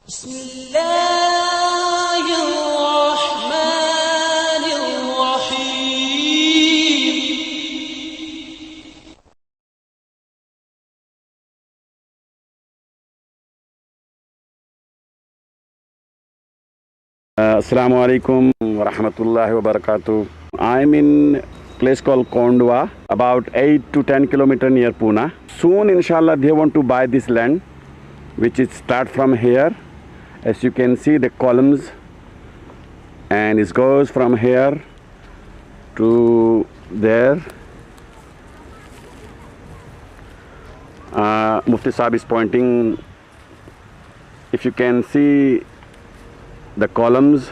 Assalamu alaikum wa rahmatullahi wa barakatuh. I'm in place called Kondwa, about 8 to 10 kilometers near Pune. Soon, inshallah, they want to buy this land, which is start from here. As you can see, the columns, and it goes from here to there. Mufti Sahib is pointing. If you can see the columns,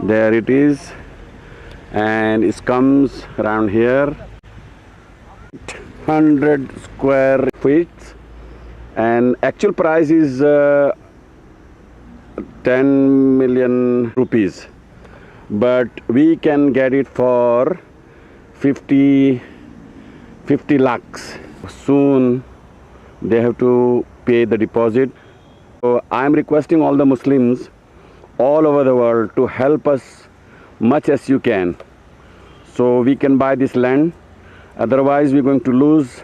there it is, and it comes around here, 100 square feet, and actual price is 10 million rupees, but we can get it for 50 lakhs. Soon they have to pay the deposit. So I am requesting all the Muslims all over the world to help us much as you can, so we can buy this land. Otherwise we're going to lose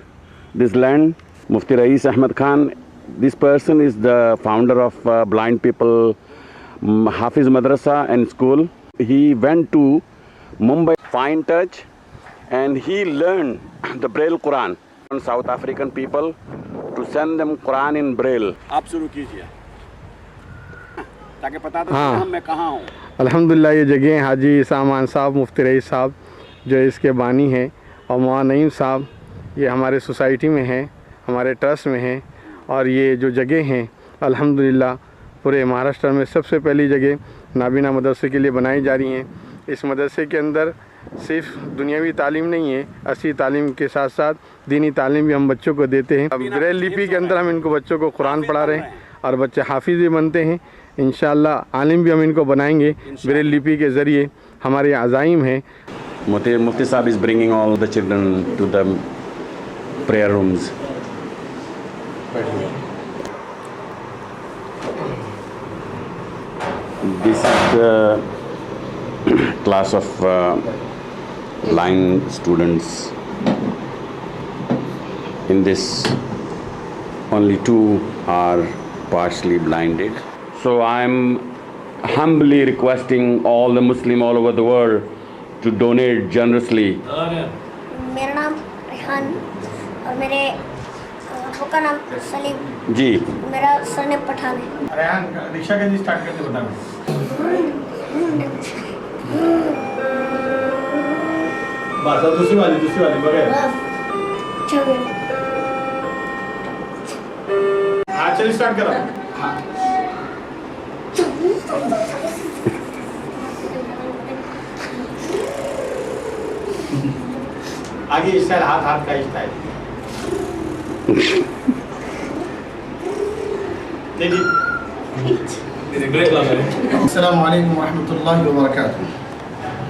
this land. Mufti Rais Ahmad Khan, this person is the founder of Blind People Hafiz Madrasa and School. He went to Mumbai Fine Touch and he learned the Braille Quran on South African people to send them Quran in Braille. आप शुरू कीजिए ताकि पता तो हाँ मैं कहाँ हूँ। अल्हम्दुलिल्लाह ये जगह हाजी सामान साहब, मुफ्ती रईस साहब जो इसके बानी हैं, और मौलाना नईम साहब ये हमारे सोसाइटी में हैं, हमारे ट्रस्ट में हैं, और ये जो जगह हैं अल्हम्दुलिल्लाह पूरे महाराष्ट्र में सबसे पहली जगह नाबीना मदरसे के लिए बनाई जा रही हैं। इस मदरसे के अंदर सिर्फ दुनियावी तालीम नहीं है, असली तालीम के साथ साथ दीनी तालीम भी हम बच्चों को देते हैं। अब ब्रेल लिपि के अंदर हम इनको बच्चों को कुरान पढ़ा रहे हैं और बच्चे हाफिज़ भी बनते हैं। इंशाअल्लाह आलिम भी हम इनको बनाएंगे ब्रेल लिपि के ज़रिए, हमारे अज़ाइम हैं। Mufti Sahib is bringing all the children to the prayer rooms. This is the class of blind students. In this, only 2 are partially blinded. So I'm humbly requesting all the Muslim all over the world to donate generously. मेरा नाम रेहान और मेरे अब्बू का नाम सलीम जी। मेरा surname Pathan है। Rehan rickshaw कैसे स्टार्ट करते बताओ। बस दूसरी वाली बगैर हाँ चल स्टार्ट करो। हाँ आगे स्टाइल हाथ का स्टाइल अस्सलाम वालेकुम रहमतुल्लाहि व बरकातुहू।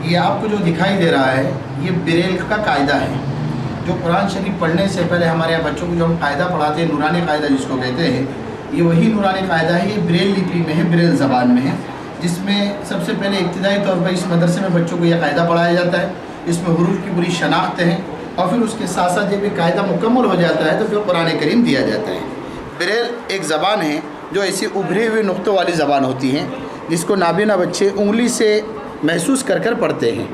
ये आपको जो दिखाई दे रहा है ये ब्रेल का कायदा है, जो कुरान शरीफ पढ़ने से पहले हमारे यहाँ बच्चों को जो हम कायदा पढ़ाते हैं, नूरानी कायदा जिसको कहते हैं, ये वही नूरानी कायदा है। ये ब्रेल लिपि में है, ब्रेल ज़बान में है, जिसमें सबसे पहले इब्तिदाई तौर पर इस मदरसे में बच्चों को यह कायदा पढ़ाया जाता है। इसमें हुरूफ की पूरी शनाख्त है और फिर उसके साथ साथ जब ये कायदा मुकम्मल हो जाता है तो फिर कुरान करीम दिया जाता है। ब्रेल एक ज़बान है जो ऐसी उभरी हुई नुक्तों वाली ज़बान होती है, जिसको नाबीना बच्चे उंगली से महसूस कर कर पढ़ते हैं।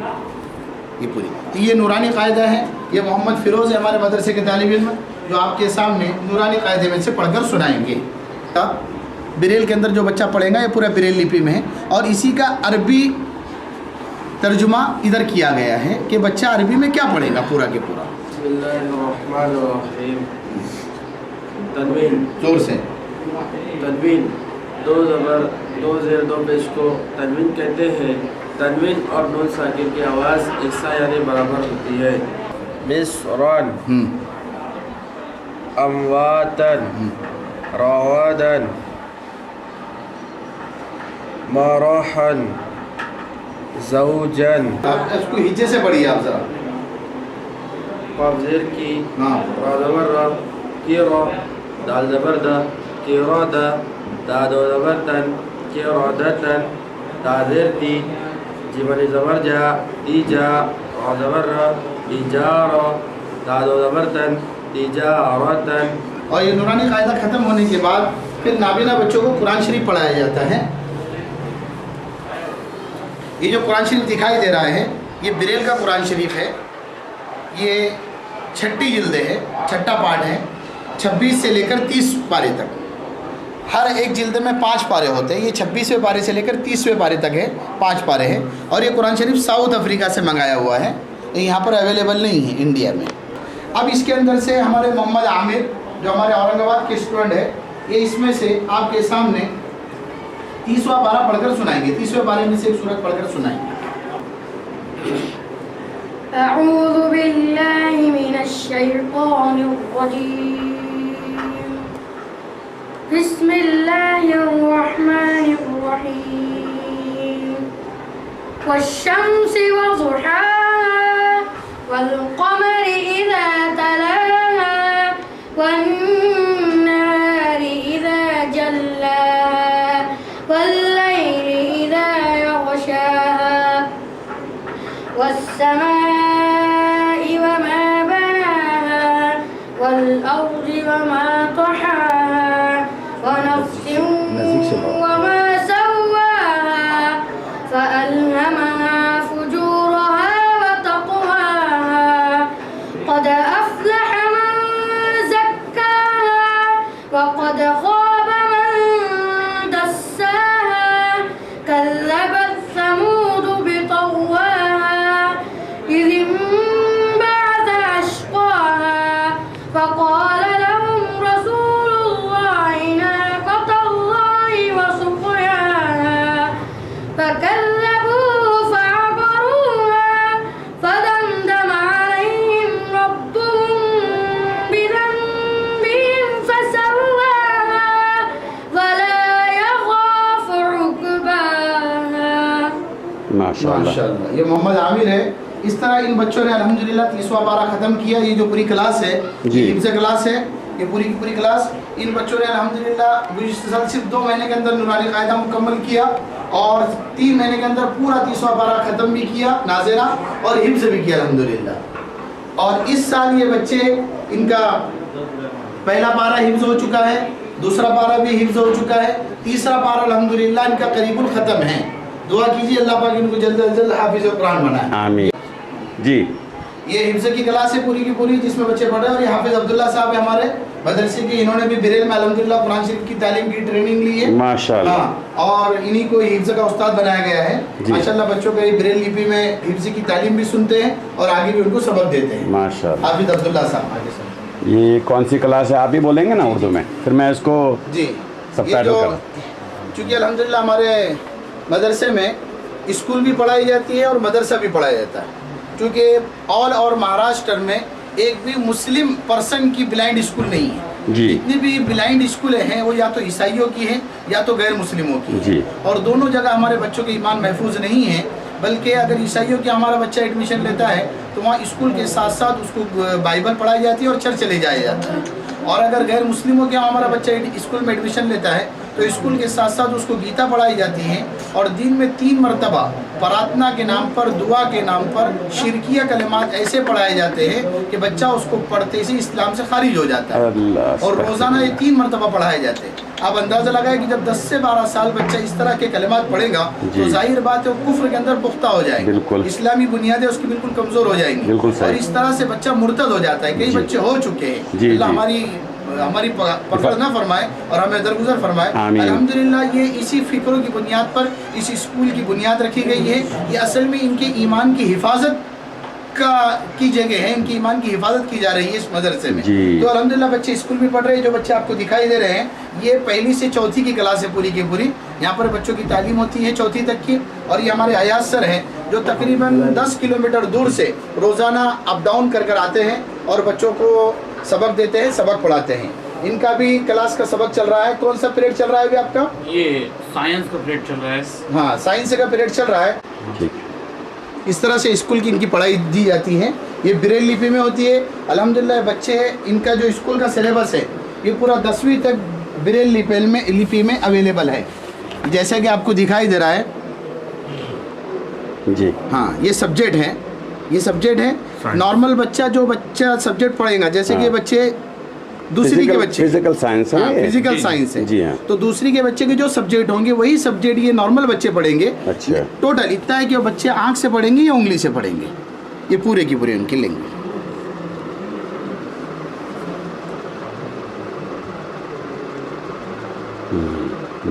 ये पूरी ये नूरानी कायदा है। ये मोहम्मद फ़िरोज़ है हमारे मदरसे के तालिब इल्म, जो आपके सामने नूरानी कायदे में से पढ़कर सुनाएंगे। ब्रेल के अंदर जो बच्चा पढ़ेगा ये पूरा ब्रेल लिपि में है, और इसी का अरबी तर्जुमा इधर किया गया है कि बच्चा अरबी में क्या पढ़ेगा पूरा के पूरा। तनवीन जोर से तनवीन 2 ज़बर 2 ज़ेर 2 पेश को तनवीन कहते हैं। तनवीन और नून साकिन की आवाज़ एक सा यानी बराबर होती है। मिस्रन अमवातन रवादन मराहन ज़ौजन। आप इसको हिज्जे से पढ़िए आप ज़रा। क़ाफ़ ज़ेर की हाँ रा ज़बर रा की रा दाल ज़बर दा की रा दा दादो ज़बर तन के रौदतन ताज़ेर ती जीवनी ज़बर जा तीजा और ज़बर र तीजार दादो ज़बर तन तीजा औरतन। और ये नूरानी कायदा ख़त्म होने के बाद फिर नाबीना बच्चों को कुरान शरीफ पढ़ाया जाता है। ये जो कुरान शरीफ दिखाई दे रहा है ये बिरेल का कुरान शरीफ है। ये 6 जिल्द है, 6 पार्ट है, 26 से लेकर 30 पारे तक। हर एक जिल्द में 5 पारे होते हैं। ये 26वें पारे से लेकर 30वें पारे तक है, 5 पारे हैं। और ये कुरान शरीफ साउथ अफ्रीका से मंगाया हुआ है, ये यहाँ पर अवेलेबल नहीं है इंडिया में। अब इसके अंदर से हमारे मोहम्मद आमिर जो हमारे औरंगाबाद के स्टूडेंट है, ये इसमें से आपके सामने 30वां पारा पढ़कर सुनाएंगे। 30वें पारे में से एक सूरत पढ़कर सुनाएंगे। अऊज़ु बिल्लाहि मिनश शैतानिर रजीम। बिस्मिल्लाहिर रहमानिर रहीम। वश्शम्सि वज़ुहाहा वल क़मरि इज़ा तलाहा वन्नाहारि इज़ा जल्लाहा वल्लैलि इज़ा यग़शाहा वस्समाइ वमा बनाहा वल्अर्दि वमा तहाहा वनफ्सिन वमा सव्वाहा फअल्हमहा फुजूरहा वतक़वाहा क़द अफ़्लह मन ज़क्काहा वक़द ख़ाब मन दस्साहा कज़्ज़बत समूद बितग़वाहा इज़ इंबअथ अशक़ाहा फ़क़ाल लहुम रसूलुल्लाहि नाक़तल्लाहि वसुक़याहा फकज़्ज़बूहु फअक़रूहा फदमदम अलैहिम रब्बुहुम बिज़ंबिहिम फसव्वाहा वला यख़ाफ़ु उक़बाहा। माशाल्लाह। माशाल्लाह। ये मोहम्मद आमिर है। इस तरह इन बच्चों ने अल्हम्दुलिल्लाह 30वां पारा ख़त्म किया। ये जो पूरी क्लास है ये हिफ्ज़ क्लास है, ये पूरी की पूरी क्लास। इन बच्चों ने अल्हम्दुलिल्लाह गुज़िश्ता साल सिर्फ 2 महीने के अंदर नूरानी कायदा मुकम्मल किया और 3 महीने के अंदर पूरा 30वां पारा ख़त्म भी किया, नाज़िरा, और हिफ्ज़ भी किया अल्हम्दुलिल्लाह। और इस साल ये बच्चे इनका पहला पारा हिफ्ज़ हो चुका है, दूसरा पारा भी हिफ्ज़ हो चुका है, तीसरा पारा अल्हम्दुलिल्लाह इनका करीबुल ख़त्म है। दुआ कीजिए अल्लाह पाक इनको जल्द से जल्द हाफिज़ कुरान बनाए। आमीन जी। ये हिफ्ज़ की क्लास है पूरी की पूरी जिसमें बच्चे पढ़ रहे हैं। और ये हाफिज़ अब्दुल्ला साहब है हमारे मदरसे के, इन्होंने भी बिरेल में अल्हम्दुलिल्लाह कुरान शरीफ की तालीम की ट्रेनिंग ली है माशाल्लाह। हाँ, और इन्हीं को हिफ्ज़ का उस्ताद बनाया गया है माशाल्लाह। बच्चों को ये बिरेल लिपि में हिफ्ज़ की तालीम भी सुनते हैं और आगे भी उनको सबक देते हैं माशाल्लाह। हाफिज़ अब्दुल्ला साहब। आगे सर ये कौन सी क्लास है आप ही बोलेंगे ना उर्दू में, फिर मैं इसको जी। सबटाइटल करूँ। चूँकि अल्हम्दुलिल्लाह हमारे मदरसे में स्कूल भी पढ़ाई जाती है और मदरसा भी पढ़ाया जाता है। क्योंकि ऑल और महाराष्ट्र में एक भी मुस्लिम पर्सन की ब्लाइंड स्कूल नहीं है जी। जितनी भी ब्लाइंड स्कूलें हैं वो या तो ईसाइयों की हैं या तो गैर मुस्लिमों की जी। और दोनों जगह हमारे बच्चों के ईमान महफूज नहीं है। बल्कि अगर ईसाइयों के हमारा बच्चा एडमिशन लेता है तो वहाँ स्कूल के साथ साथ उसको बाइबल पढ़ाई जाती है और चर्च ले जाया जाता है। और अगर गैर मुस्लिमों के यहाँ हमारा बच्चा स्कूल में एडमिशन लेता है तो स्कूल के साथ साथ उसको गीता पढ़ाई जाती है और दिन में 3 मरतबा प्रार्थना के नाम पर, दुआ के नाम पर शिरकिया कलिमात ऐसे पढ़ाए जाते हैं कि बच्चा उसको पढ़ते से इस्लाम से खारिज हो जाता है। और रोज़ाना ये 3 मरतबा पढ़ाए जाते हैं। आप अंदाज़ा लगाए कि जब 10 से 12 साल बच्चा इस तरह के कलिमात पढ़ेगा तो जाहिर बात है वो कुफ्र के अंदर पुख्ता हो जाएगा, इस्लामी बुनियादें उसकी बिल्कुल कमज़ोर हो जाएंगी और इस तरह से बच्चा मुर्तद हो जाता है। कई बच्चे हो चुके हैं। अल्लाह हमारी पकड़ ना फरमाए और हमें दरगुजर फरमाए। अल्हम्दुलिल्लाह ये इसी फिक्रों की बुनियाद पर इस स्कूल की बुनियाद रखी गई है। ये असल में इनके ईमान की हिफाजत की जगह है, इनकी ईमान की हिफाजत की जा रही है इस मदरसे में। तो अल्हम्दुलिल्लाह बच्चे स्कूल भी पढ़ रहे हैं। जो बच्चे आपको दिखाई दे रहे हैं ये 1ली से 4थी की क्लास है पूरी की पूरी। यहाँ पर बच्चों की तालीम होती है 4थी तक की। और ये हमारे अयाज सर हैं जो तकरीबन 10 किलोमीटर दूर से रोज़ाना अप डाउन कर कर आते हैं और बच्चों को सबक देते हैं, सबक पढ़ाते हैं। इनका भी क्लास का सबक चल रहा है। कौन सा पीरियड चल रहा है अभी आपका? ये साइंस का पीरियड चल रहा है। हाँ, साइंस का पीरियड चल रहा है। इस तरह से स्कूल की इनकी पढ़ाई दी जाती है। ये ब्रेल लिपि में होती है। अल्हम्दुलिल्लाह बच्चे इनका जो स्कूल का सिलेबस है ये पूरा 10वीं तक ब्रेल लिपि में अवेलेबल है। जैसा कि आपको दिखाई दे रहा है, जी हाँ ये सब्जेक्ट है, ये सब्जेक्ट है। नॉर्मल बच्चा जो बच्चा सब्जेक्ट पढ़ेगा, जैसे कि हाँ। बच्चे दूसरी के बच्चे फिजिकल साइंस है, फिजिकल साइंस है, जी हाँ। तो दूसरी के बच्चे के जो सब्जेक्ट होंगे वही सब्जेक्ट ये नॉर्मल बच्चे पढ़ेंगे। अच्छा। टोटल इतना है कि वो बच्चे आँख से पढ़ेंगे या उंगली से पढ़ेंगे, ये पूरे की पूरी उनकी लैंग्वेज।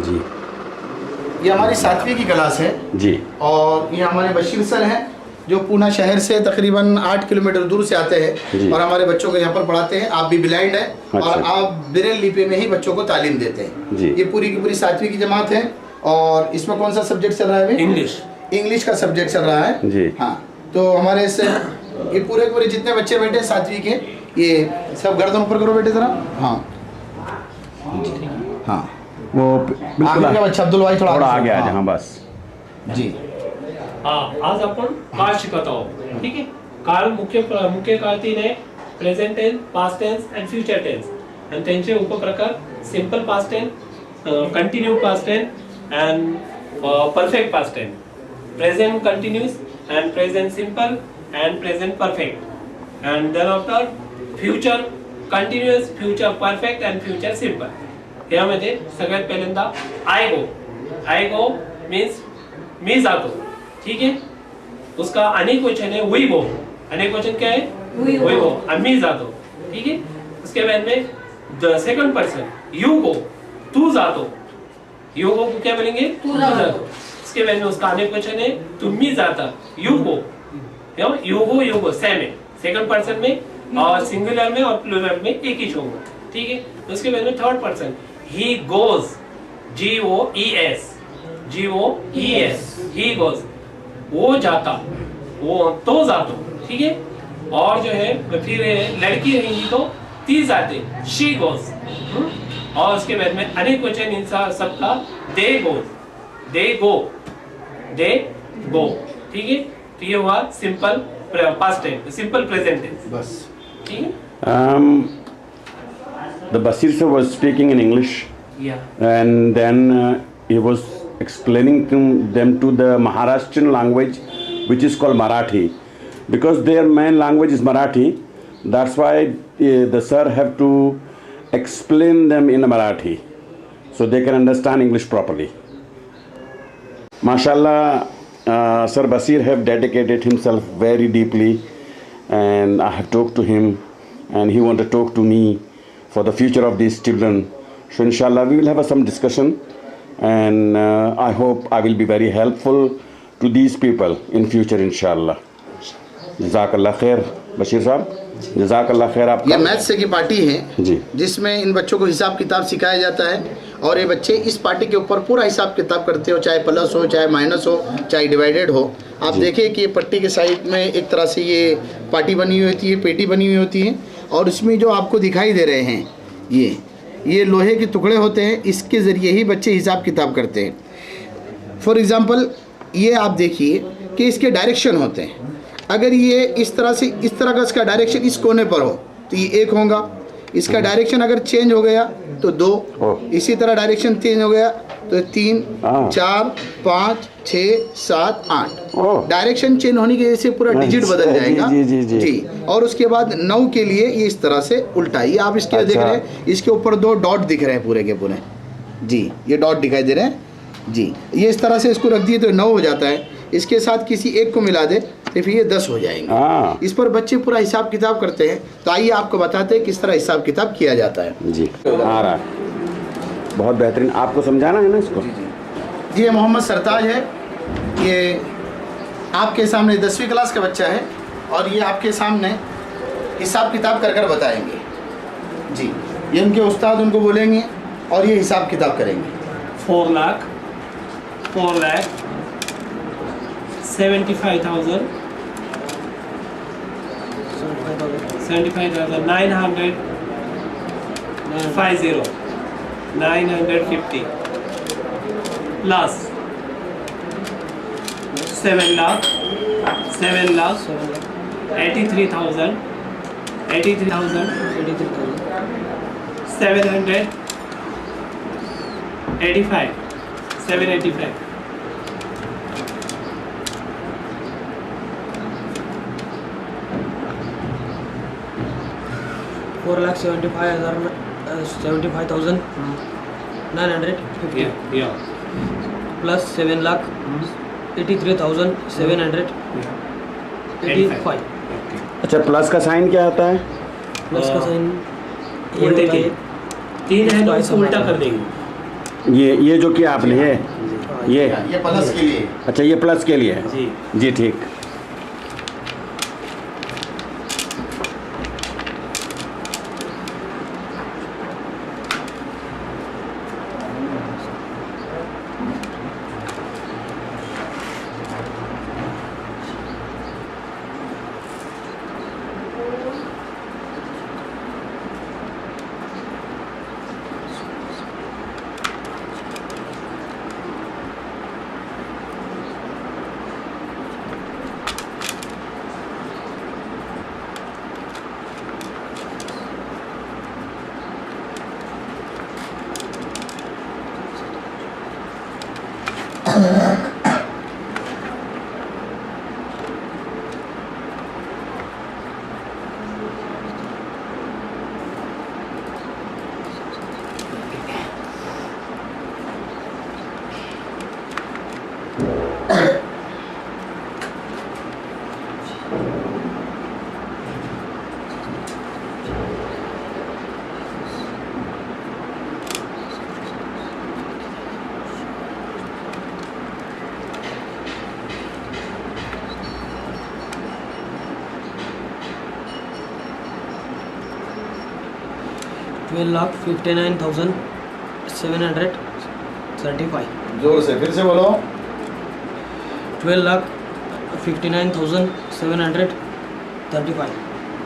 जी ये हमारी 7वीं की क्लास है जी। और ये हमारे बशीर सर हैं जो पूना शहर से तकरीबन 8 किलोमीटर दूर से आते जी। हैं और हमारे बच्चों को यहाँ पर पढ़ाते हैं। आप भी ब्लाइंड हैं और अच्छा। आप ब्रेल लिपि में ही बच्चों को तालीम देते हैं। जी। ये पूरी की पूरी 7वीं की जमात है। और इसमें कौन सा सब्जेक्ट चल रहा है अभी? इंग्लिश। इंग्लिश का सब्जेक्ट चल रहा है जी। हाँ, तो हमारे से ये पूरे के पूरे जितने बच्चे बैठे हैं 7वीं के, ये सब गर्दन ऊपर करो बेटे जरा। हाँ हाँ, वो आगे का बच्चा अब्दुल भाई थोड़ा थोड़ा आगे आगे आ से। जा, हाँ बस। जी आज आपण काळ शिकत आहोत. ठीक आहे. काळ मुख्य काळ 3 आहे, present tense, past tense and future tense. आणि त्यांचे उपप्रकार simple past tense, continue past tense and perfect past tense. Present continuous and present simple and present perfect. And then after future continuous, future perfect and future simple. यामध्ये सगळ्यात पहिल्यांदा आय गो means मी जातो. ठीक है. उसका अनेक वचन है वी गो. अनेक वचन क्या है? We go. मैं जातो. ठीक है. उसके बाद में सेकंड पर्सन यू गो, तू जातो. यू गो क्या बोलेंगे? तू जातो. इसके बाद में उसका अनेक वचन है तुम्ही जाता. You go. You go same है सेकंड पर्सन में और सिंगुलर में और प्लूरल में एक ही होगा. ठीक है. उसके बाद में third person he goes, GOES, he goes, वो जाता, वो तो जातो. ठीक है. और जो है फिर लड़की रहेंगी तो ती जाते, शी गोज. और उसके बाद में अनेक वचन इन सबका दे गो. ठीक है. तो ये हुआ simple past tense, simple present tense. बस. ठीक है. The Basir sir was speaking in English, Yeah. and then he was explaining to them to the Maharashtrian language, which is called Marathi, because their main language is Marathi. That's why the sir have to explain them in Marathi, so they can understand English properly. Mashallah, Sir Basir have dedicated himself very deeply, and I have talked to him, and he want to talk to me for the future of these children. So inshallah we will have some discussion, and I hope I will be very helpful to these people in future inshallah. Jazakallah khair Bashir साहब, जज़ाकल्लाह खैर आपका। ये maths से की party है जी, जिसमें इन बच्चों को हिसाब किताब सिखाया जाता है और ये बच्चे इस पार्टी के ऊपर पूरा हिसाब किताब करते हो, चाहे प्लस हो, चाहे माइनस हो, चाहे डिवाइडेड हो। आप देखिए कि ये पट्टी के साइड में एक तरह से ये पार्टी बनी हुई होती है, पेटी बनी हुई होती है, और इसमें जो आपको दिखाई दे रहे हैं ये लोहे के टुकड़े होते हैं, इसके ज़रिए ही बच्चे हिसाब किताब करते हैं। फॉर एग्ज़ाम्पल ये आप देखिए कि इसके डायरेक्शन होते हैं। अगर ये इस तरह से, इस तरह का इसका डायरेक्शन इस कोने पर हो तो ये 1 होगा। इसका डायरेक्शन अगर चेंज हो गया तो 2, इसी तरह डायरेक्शन चेंज हो गया तो 3, 4, 5, 6, 7, 8। डायरेक्शन चेंज होने की वजह से पूरा डिजिट बदल जाएगा। जी। और उसके बाद 9 के लिए ये इस तरह से उल्टा, ये आप इसके देख रहे हैं, इसके ऊपर 2 डॉट दिख रहे हैं पूरे के पूरे। जी, ये डॉट दिखाई दे रहे हैं। जी, ये इस तरह से इसको रख दिए तो 9 हो जाता है। इसके साथ किसी एक को मिला दे तो फिर ये 10 हो जाएंगे। इस पर बच्चे पूरा हिसाब किताब करते हैं। तो आइए आपको बताते हैं किस तरह हिसाब किताब किया जाता है। जी आ रहा है, बहुत बेहतरीन। आपको समझाना है ना इसको? जी, ये मोहम्मद सरताज है, ये आपके सामने 10वीं क्लास का बच्चा है और ये आपके सामने हिसाब किताब कर कर बताएंगे। जी, ये उनके उस्ताद उनको बोलेंगे और ये हिसाब किताब करेंगे। 4 lakh 75,000 900 950 plus 7 lakh 83,000 700 85, 785. 4,75,950 Yeah, yeah. plus 7,83,785 85. अच्छा, प्लस का साइन क्या आता है? प्लस का साइन उल्टे तीन, तीन है तो इसको उल्टा कर देंगे। ये जो किया आपने, ये ये प्लस के लिए। अच्छा, ये प्लस के लिए है जी। जी, ठीक। $12,59,735 जोर से फिर से बोलो। 12,59,735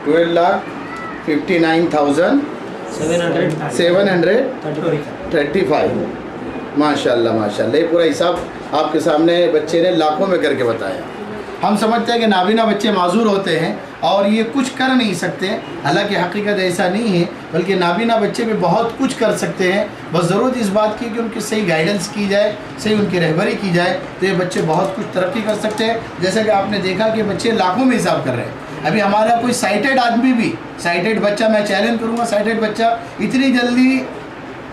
12,59,735। माशाल्लाह माशाल्लाह, ये पूरा हिसाब आपके सामने बच्चे ने लाखों में करके बताया। हम समझते हैं कि नाबीना बच्चे माजूर होते हैं और ये कुछ कर नहीं सकते, हालांकि हकीकत ऐसा नहीं है, बल्कि नाबीना बच्चे भी बहुत कुछ कर सकते हैं। बस ज़रूरत इस बात की कि उनकी सही गाइडेंस की जाए, सही उनकी रहबरी की जाए, तो ये बच्चे बहुत कुछ तरक्की कर सकते हैं। जैसा कि आपने देखा कि बच्चे लाखों में हिसाब कर रहे हैं। अभी हमारा कोई साइटेड आदमी भी, साइटेड बच्चा, मैं चैलेंज करूँगा, साइटेड बच्चा इतनी जल्दी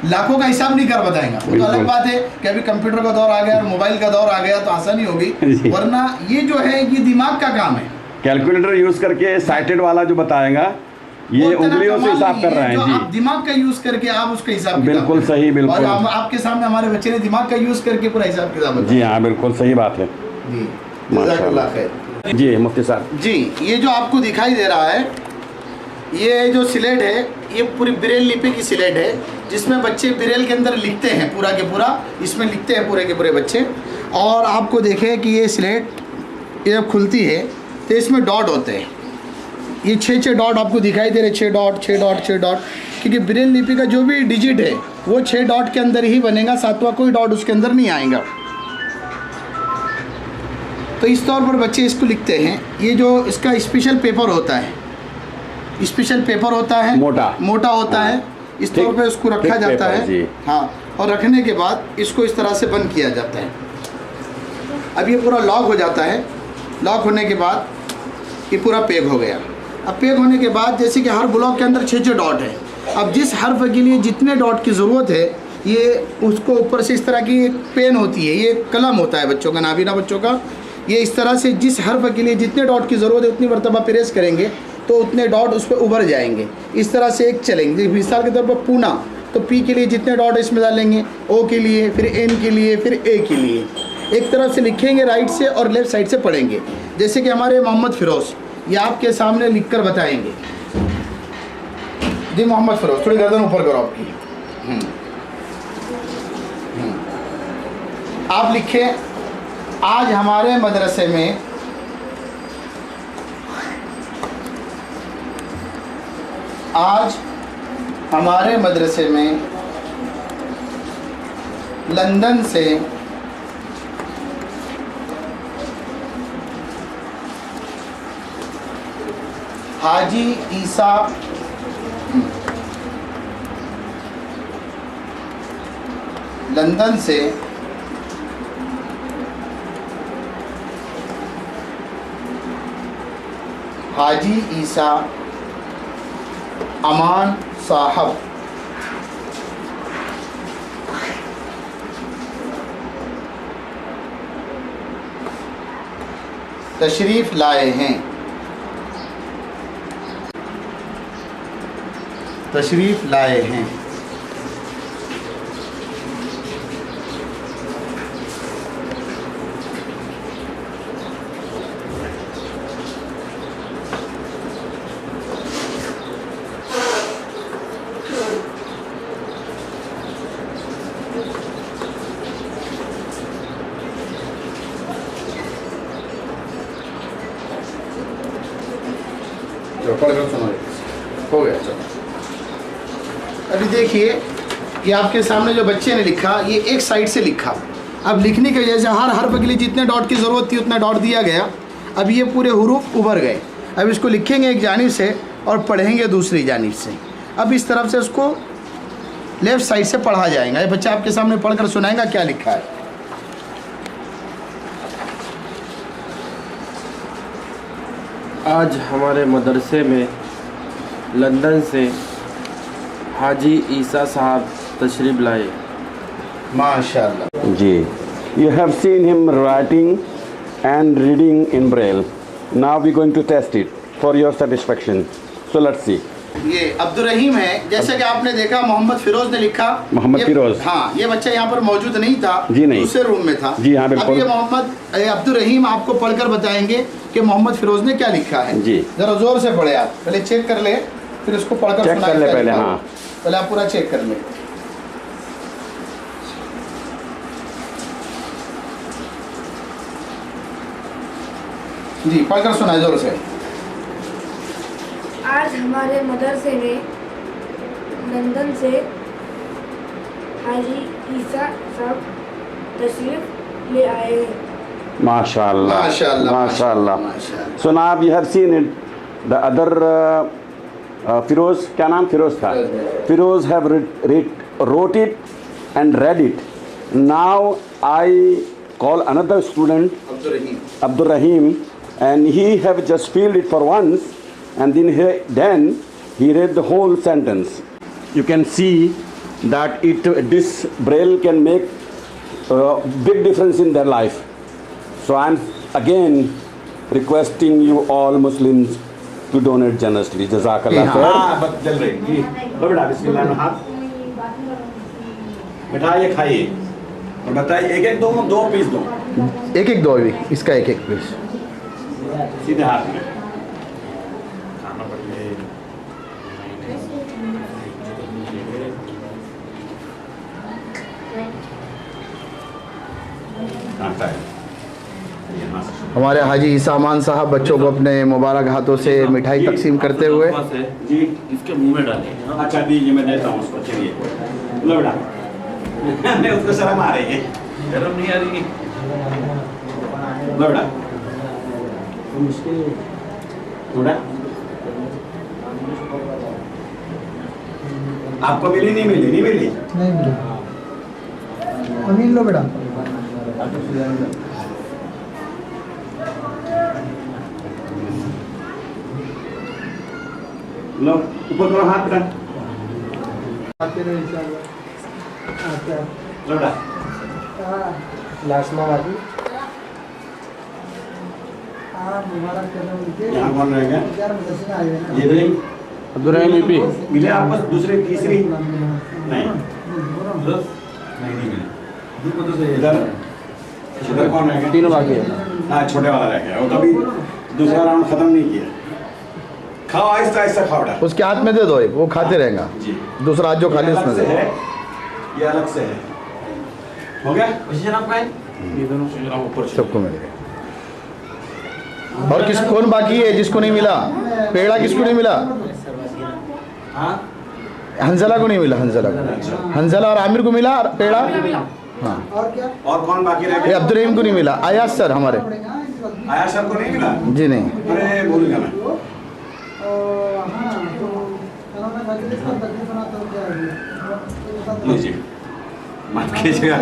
लाखों का हिसाब नहीं कर बताएगा। वो तो अलग बात है कि अभी कंप्यूटर का दौर आ गया और मोबाइल का दौर आ गया तो आसानी होगी, वरना ये जो है ये दिमाग का काम है। कैलकुलेटर यूज करके साइटेड वाला जो बताएगा, ये उंगलियों से हिसाब कर रहे हैं जो जी। आप दिमाग का यूज करके आप उसका हिसाब किताब बिल्कुल करें। सही, बिल्कुल। और आपके सामने हमारे बच्चे ने दिमाग का यूज करके पूरा हिसाब किताब बताया। जी हाँ, बिल्कुल सही बात है जी, माशाल्लाह। जज़ाकल्लाह खैर। जी मुफ्ती साहब जी, ये जो आपको दिखाई दे रहा है, ये जो स्लेट है, ये पूरी ब्रेल लिपि की स्लेट है, जिसमें बच्चे ब्रेल के अंदर लिखते हैं, पूरा के पूरा इसमें लिखते हैं पूरे के पूरे बच्चे। और आपको देखें कि ये स्लेट ये जब खुलती है तो इसमें डॉट होते हैं, ये 6 डॉट आपको दिखाई दे रहे, 6 डॉट 6 डॉट 6 डॉट, क्योंकि ब्रेल लिपि का जो भी डिजिट है वो 6 डॉट के अंदर ही बनेगा, 7वां कोई डॉट उसके अंदर नहीं आएगा। तो इस तौर पर बच्चे इसको लिखते हैं। ये जो इसका स्पेशल पेपर होता है, स्पेशल पेपर होता है, मोटा होता है, इस तौर पे उसको रखा जाता है। हाँ, और रखने के बाद इसको इस तरह से बंद किया जाता है। अब ये पूरा लॉक हो जाता है। लॉक होने के बाद ये पूरा पैक हो गया। अब पैक होने के बाद जैसे कि हर ब्लॉक के अंदर 6 डॉट है। अब जिस हर्फ के लिए जितने डॉट की ज़रूरत है, ये उसको ऊपर से इस तरह की एक पेन होती है, ये कलम होता है बच्चों का, नाबीना बच्चों का। ये इस तरह से जिस हर्फ के लिए जितने डॉट की ज़रूरत है उतनी मरतबा प्रेस करेंगे तो उतने डॉट उस पर उभर जाएंगे। इस तरह से एक चलेंगे। मिसाल के तौर पर पूना, तो पी के लिए जितने डॉट इसमें डालेंगे, ओ के लिए, फिर एन के लिए, फिर ए के लिए, एक तरफ से लिखेंगे राइट से और लेफ़्ट साइड से पढ़ेंगे। जैसे कि हमारे मोहम्मद फ़िरोज़, ये आपके सामने लिख कर बताएँगे। जी मोहम्मद फ़िरोज़, थोड़ी गर्दन ऊपर करो आपकी। आप लिखें, आज हमारे मदरसे में लंदन से हाजी ईसा लंदन से हाजी ईसा अमान साहब तशरीफ़ लाए हैं। तशरीफ़ लाए हैं। चलो पढ़कर सुनाइए। हो गया, चलो। अभी देखिए, ये आपके सामने जो बच्चे ने लिखा, ये एक साइड से लिखा। अब लिखने की वजह से हर हर्फ के लिए जितने डॉट की ज़रूरत थी उतना डॉट दिया गया। अब ये पूरे हुरूफ उभर गए। अब इसको लिखेंगे एक जानिब से और पढ़ेंगे दूसरी जानिब से। अब इस तरफ से उसको लेफ़्ट साइड से पढ़ा जाएगा। ये बच्चा आपके सामने पढ़कर सुनाएगा क्या लिखा है। आज हमारे मदरसे में लंदन से हाजी ईसा साहब तशरीफ़ लाए। माशाअल्लाह जी, you have seen him writing and reading in Braille. Now we're going to test it for your satisfaction. So let's see. ये अब्दुल रहीम है। जैसे कि आपने देखा मोहम्मद फिरोज ने लिखा। मोहम्मद फिरोज। हाँ, ये बच्चा यहाँ पर मौजूद नहीं था। जी नहीं, दूसरे रूम में था। जी हाँ, बिल्कुल। अब ये मोहम्मद अब्दुल रहीम आपको पढ़कर बताएंगे कि मोहम्मद फिरोज ने क्या लिखा है। जी, जरा जोर से पढ़े आप। पहले चेक कर ले, फिर इसको पढ़कर चेक कर ले पहले। हाँ, पहले आप पूरा चेक कर ले। जी, पढ़कर सुनाए जोर से। आज हमारे मदरसे में लंदन से हाजी ईसा साहब तशरीफ ले आए हैं। माशाअल्लाह, माशाअल्लाह, माशाअल्लाह। माशाअल्लाह। So now you have seen it. The other Firoz, क्या नाम फिरोज था? Firoz have wrote it and read it. Now I call another student, Abdul Rahim, and he have just filled it for once, and then he read the whole sentence. You can see that this Braille can make big difference in their life. So I'm again requesting you all Muslims to donate generously. Jazakallah khair. हाँ, बस चल रही जी। बेटा बिस्मिल्लाह हाथ बेटा ये खाइए और बताइए एक एक दो पीस दो। एक एक दो भी, इसका एक एक पीस सीधे हाथ में। हमारे हाजी ईसा अमान साहब बच्चों को अपने मुबारक हाथों से मिठाई तकसीम करते हुए। जी, इसके मुंह में डालें। अच्छा दीजिए, मैं देता हूँ उसको। चलिए लो बेटा। नहीं, उसको शर्म आ रही है। शर्म नहीं आ रही। लो बेटा। थोड़ा आपको मिली नहीं मिली? नहीं मिली। नहीं मिली। अमीन लो बेटा। लो ऊपर करो हाथ बेटा। आते रहो इंशाल्लाह। लो बेटा। लास्ट में बाकी मुबारक करना उनके। यहाँ कौन रहेगा? यार मदरसे में आए हैं। ये नहीं अब्दुल रहीम भी मिले आपस दूसरे तीसरी नहीं मिले। इधर कौन रहेगा? तीनों बाकी है। हाँ, छोटे वाला रह गया। वो कभी दूसरा राउंड खत्म नहीं किया। खाओ आहिस्ता आहिस्ता खाओ बेटा। उसके हाथ में दे दो, एक वो खाते रहेगा। जी, दूसरा हाथ जो खाली उसमें दे। ये अलग से है। हो गया? ये दोनों ऊपर सबको मिल गया। और कौन बाकी है जिसको नहीं मिला? पेड़ा किसको नहीं मिला? हंजला को नहीं मिला। हंजला और आमिर को मिला पेड़ा। हाँ, और क्या? और कौन बाकी रह ये गया? अब्दुल रहीम को नहीं मिला। आयाज सर हमारे। आया सर को नहीं मिला? जी नहीं। अरे भूल गया मैं। हाँ, तो उन्होंने मजलिस का तकलीफ बना तो क्या है? लीजिए मत कीजिएगा।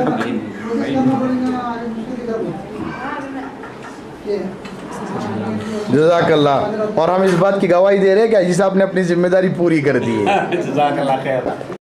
जज़ाकल्लाह। और हम इस बात की गवाही दे रहे हैं कि हाजी साहब ने अपनी जिम्मेदारी पूरी कर दी है। जज़ाकल्लाह खैर।